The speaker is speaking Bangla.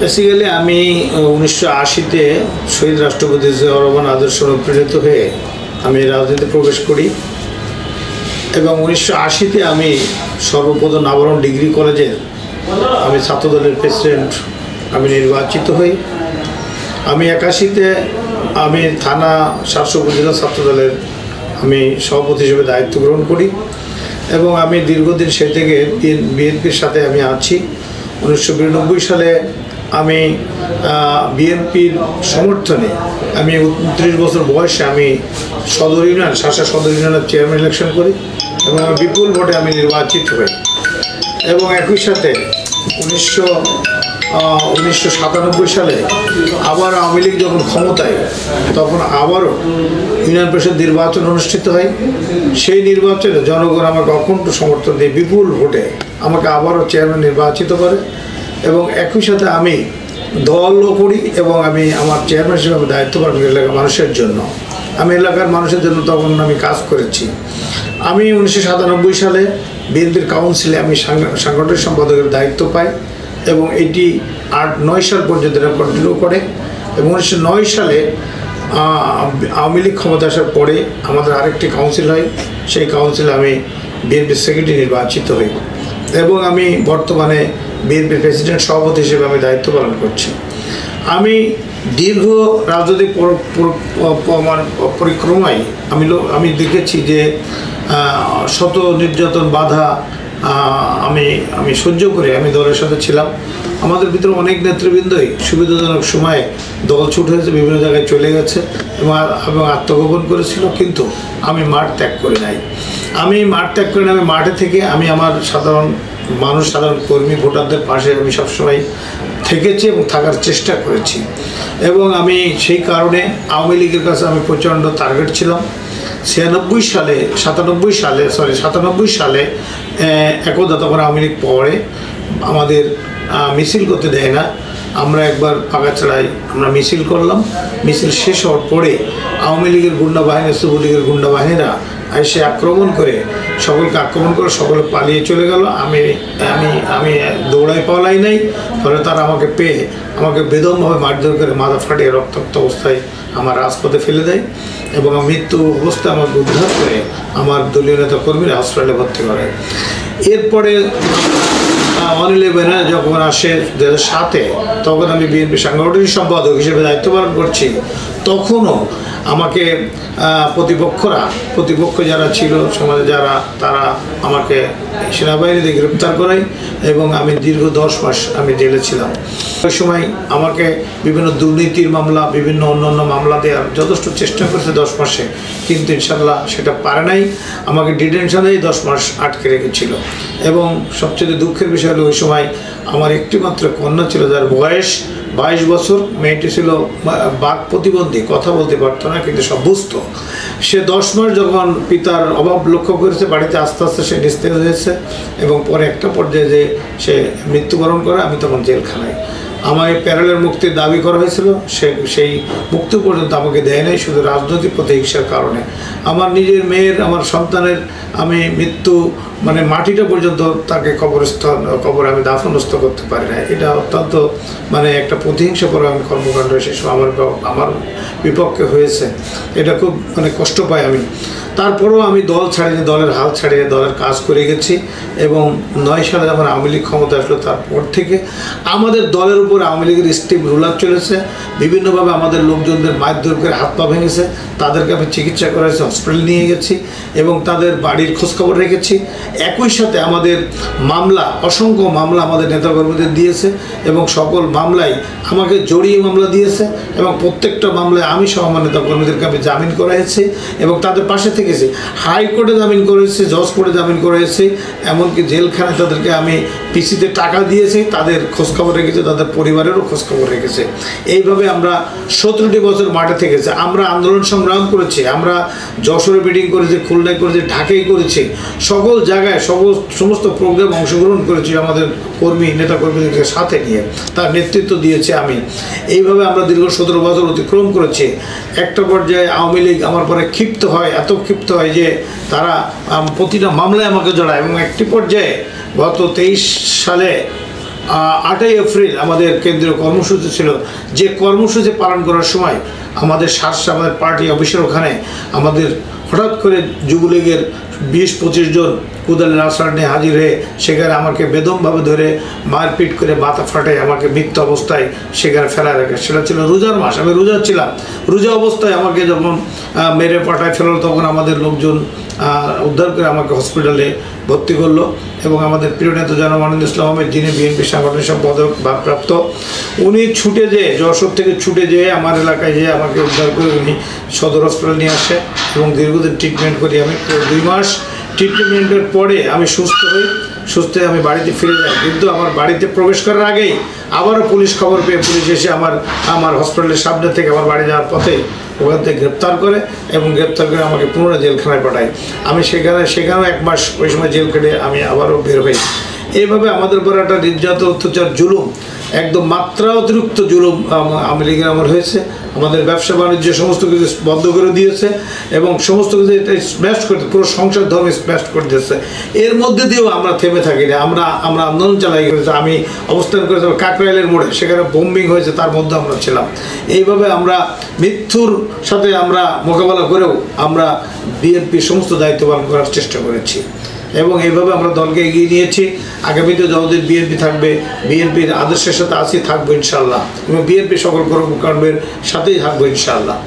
বেসিক্যালি আমি 1980-তে শহীদ রাষ্ট্রপতি জিয়াউর রহমান আদর্শ অনুপ্রাণিত হয়ে আমি রাজনীতিতে প্রবেশ করি এবং 1980-তে আমি সর্বপ্রথম নাবরণ ডিগ্রি কলেজের আমি ছাত্রদলের প্রেসিডেন্ট আমি নির্বাচিত হই। আমি 81-তে আমি থানা শাসক উপজেলা ছাত্রদলের আমি সভাপতি হিসেবে দায়িত্ব গ্রহণ করি এবং আমি দীর্ঘদিন সে থেকে বিএনপির সাথে আমি আছি। 1992 সালে আমি বিএনপির সমর্থনে আমি 29 বছর বয়সে আমি সদর ইউনিয়ন শাসা সদর ইউনিয়নের চেয়ারম্যান ইলেকশন করি এবং বিপুল ভোটে আমি নির্বাচিত হই এবং একই সাথে 1997 সালে আবার আওয়ামী লীগ যখন ক্ষমতায় তখন আবারও ইউনিয়ন পরিষদ নির্বাচন অনুষ্ঠিত হয়। সেই নির্বাচনে জনগণ আমাকে অকুণ্ঠ সমর্থন দিয়ে বিপুল ভোটে আমাকে আবারও চেয়ারম্যান নির্বাচিত করে এবং একই সাথে আমি দলও করি এবং আমি আমার চেয়ারম্যান হিসেবে দায়িত্ব পালন করি এলাকার মানুষের জন্য। আমি এলাকার মানুষের জন্য তখন আমি কাজ করেছি। আমি 1997 সালে বিএনপির কাউন্সিলে আমি সাংগঠনিক সম্পাদকের দায়িত্ব পাই এবং এটি 8-9 সাল পর্যন্ত এটা কন্টিনিউ করে এবং 1909 সালে আওয়ামী লীগ ক্ষমতা আসার পরে আমাদের আরেকটি কাউন্সিল হয়। সেই কাউন্সিলে আমি বিএনপির সেক্রেটারি নির্বাচিত হই এবং আমি বর্তমানে বিএনপির প্রেসিডেন্ট সভাপতি হিসেবে আমি দায়িত্ব পালন করছি। আমি দীর্ঘ রাজনৈতিক পরিক্রমায় আমি দেখেছি যে শত নির্যাতন বাধা আমি সহ্য করে আমি দলের সাথে ছিলাম। আমাদের ভিতরে অনেক নেতৃবৃন্দই সুবিধাজনক সময়ে দল ছুট হয়েছে, বিভিন্ন জায়গায় চলে গেছে এবং আত্মগোপন করেছিল, কিন্তু আমি মাঠ ত্যাগ করে নাই। আমি মাঠে থেকে আমি আমার সাধারণ মানুষ, সাধারণ কর্মী, ভোটারদের পাশে আমি সবসময় থেকেছি এবং থাকার চেষ্টা করেছি এবং আমি সেই কারণে আওয়ামী লীগের কাছে আমি প্রচণ্ড টার্গেট ছিলাম। 97 সালে একদা তখন আওয়ামী লীগ পরে আমাদের মিছিল করতে দেয় না। আমরা একবার পাকাছড়ায় আমরা মিছিল করলাম। মিছিল শেষ হওয়ার পরে আওয়ামী লীগের গুন্ডা বাহিনী, যুবলীগের গুন্ডা বাহিনীরা এসে সকলে সকলে পালিয়ে চলে গেল। আমি পালাই নাই, ফলে তারা আমাকে পেয়ে আমাকে বেদমভাবে মারধর করে মাথা ফাটিয়ে রক্তাক্ত অবস্থায় আমার রাজপথে ফেলে দেয় এবং মৃত্যু অবস্থায় আমাকে উদ্ধার করে আমার দলীয় নেতা কর্মীরা হাসপাতালে ভর্তি করে। এরপরে অনিল ব্যানার্জি যখন আসে 2007-এ, তখন আমি বিএনপি সাংগঠনিক সম্পাদক হিসেবে দায়িত্ব পালন করছি। তখনও আমাকে প্রতিপক্ষ যারা ছিল সমাজে তারা আমাকে সেনাবাহিনীতে গ্রেপ্তার করায় এবং আমি দীর্ঘ 10 মাস আমি জেলে ছিলাম। ওই সময় আমাকে বিভিন্ন দুর্নীতির মামলা, বিভিন্ন অন্যান্য মামলা দেওয়ার যথেষ্ট চেষ্টা করেছে 10 মাসে, কিন্তু ইনশাল্লাহ সেটা পারে নাই। আমাকে ডিটেনশনেই 10 মাস আটকে রেখেছিল এবং সবচেয়ে দুঃখের বিষয় হলো ওই সময় আমার একটি মাত্র কন্যা ছিল, যার বয়স 22 বছর। মেয়েটি ছিল বাক প্রতিবন্ধী, কথা বলতে পারতো না, কিন্তু সব বুঝতো। সে 10 মাস যখন পিতার অভাব লক্ষ্য করেছে, বাড়িতে আস্তে আস্তে সে নিস্তেজ হয়েছে এবং পরে একটা পর্যায়ে যে সে মৃত্যুবরণ করে, আমি তখন জেলখানায়। আমায় প্যারালের মুক্তির দাবি করা হয়েছিল, সেই মুক্তি পর্যন্ত আমাকে দেয় নাই, শুধু রাজনৈতিক প্রতিহিংসার কারণে। আমার নিজের মেয়ের, আমার সন্তানের আমি মৃত্যু মাটিটা পর্যন্ত তাকে কবরে আমি দাফনস্থ করতে পারি না। এটা অত্যন্ত একটা প্রতিহিংসাপর কর্মকাণ্ড সে আমার বিপক্ষে হয়েছে। এটা খুব কষ্ট পাই আমি। তারপরেও আমি দল ছাড়িয়ে, দলের হাল ছাড়িয়ে দলের কাজ করে গেছি এবং 9 সালে যখন আওয়ামী লীগ ক্ষমতা আসলো, তারপর থেকে আমাদের দলের উপর আওয়ামী লীগের স্টিম রুলার চলেছে। বিভিন্নভাবে আমাদের লোকজনদের মারধর করে হাত পা ভেঙেছে, তাদেরকে আমি চিকিৎসা করেছি, হসপিটাল নিয়ে গেছি এবং তাদের বাড়ির খোঁজখবর রেখেছি। একই সাথে আমাদের অসংখ্য মামলা আমাদের নেতাকর্মীদের দিয়েছে এবং সকল মামলায় আমাকে জড়িয়ে মামলা দিয়েছে এবং প্রত্যেকটা মামলায় আমি সহ আমার নেতাকর্মীদেরকে আমি জামিন করাইছি এবং তাদের পাশে থেকেছি। হাইকোর্টে জামিন করেছি, জজ কোর্টে জামিন করেছি, এমনকি জেলখানায় তাদেরকে আমি পিসিতে টাকা দিয়েছি, তাদের খোঁজখবর রেখেছে, তাদের পরিবারেরও খোঁজখবর রেখেছে। এইভাবে আমরা 17টি বছর মাঠে থেকেছি। আমরা আন্দোলন সংগ্রাম করেছি, আমরা যশোরে মিটিং করেছি, খুলনায় করেছি, ঢাকায় করেছি, সকল জায়গায় সমস্ত প্রোগ্রাম অংশগ্রহণ করেছি আমাদের নেতাকর্মীদেরকে সাথে নিয়ে, তার নেতৃত্ব দিয়েছে আমি। এইভাবে আমরা দীর্ঘ 17 বছর অতিক্রম করেছি। একটা পর্যায়ে আওয়ামী লীগ আমার পরে ক্ষিপ্ত হয়, এত ক্ষিপ্ত হয় যে তারা প্রতিটা মামলায় আমাকে জড়ায় এবং একটি পর্যায়ে গত 23 সালে 8ই এপ্রিল আমাদের কেন্দ্রীয় কর্মসূচি ছিল, যে কর্মসূচি পালন করার সময় আমাদের আমাদের পার্টি অফিসের ওখানে আমাদের হঠাৎ করে যুবলীগের 20-25 জন কোদালের আশ্রয় নিয়ে হাজির হয়ে সেখানে আমাকে বেদমভাবে ধরে মারপিট করে মাথা ফাটে আমাকে মৃত্যু অবস্থায় সেখানে ফেলা রাখে। সেটা ছিল রোজার মাস, আমি রোজা ছিলাম। রোজা অবস্থায় আমাকে যখন মেরে পাঠায় ফেলল, তখন আমাদের লোকজন উদ্ধার করে আমাকে হসপিটালে ভর্তি করলো এবং আমাদের প্রিয় নেতা জনাব মানিনুল ইসলাম আহমেদ, যিনি বিএনপি সাংগঠনিক সম্পাদক ভারপ্রাপ্ত, উনি ছুটে যেয়ে যশোর থেকে ছুটে যেয়ে আমার এলাকায় যেয়ে আমাকে উদ্ধার করে উনি সদর হসপিটাল নিয়ে আসে এবং দীর্ঘদিন ট্রিটমেন্ট করি। আমি 2 মাস ট্রিটমেন্টের পরে আমি সুস্থ হয়ে আমি বাড়িতে ফিরে যাই। কিন্তু আমার বাড়িতে প্রবেশ করার আগেই আবারও পুলিশ খবর পেয়ে পুলিশ এসে আমার হসপিটালের সামনে থেকে আমার বাড়ি যাওয়ার পথে ওখান থেকে গ্রেপ্তার করে এবং গ্রেপ্তার করে আমাকে পুনরায় জেলখানায় পাঠায়। আমি সেখানেও 1 মাস ওই সময় জেল কেটে আমি আবারও বের হই। এইভাবে আমাদের উপর একটা নির্যাতন, অত্যাচার, জুলুম, একদম মাত্রা অতিরিক্ত জুলুম আওয়ামী লীগের আমার হয়েছে। আমাদের ব্যবসা বাণিজ্য সমস্ত কিছু বন্ধ করে দিয়েছে এবং সমস্ত কিছু এটা স্ম্যাশ করতে, পুরো সংসার ধর্ম স্ম্যাশ করে দিয়েছে। এর মধ্যে দিয়েও আমরা থেমে থাকি না, আমরা আন্দোলন চালাই করেছি। আমি অবস্থান করেছিলাম কাকরাইলের মোড়ে, সেখানে বোম্বিং হয়েছে, তার মধ্যে আমরা ছিলাম। এইভাবে আমরা মৃত্যুর সাথে আমরা মোকাবেলা করেও আমরা বিএনপির সমস্ত দায়িত্ব পালন করার চেষ্টা করেছি এবং এইভাবে আমরা দলকে এগিয়ে নিয়েছি। আগামীতে যতদিন বিএনপি থাকবে, বিএনপির আদর্শের সাথে থাকবো ইনশাআল্লাহ এবং বিএনপি সকল কর্মকাণ্ডের সাথেই থাকবো ইনশাআল্লাহ।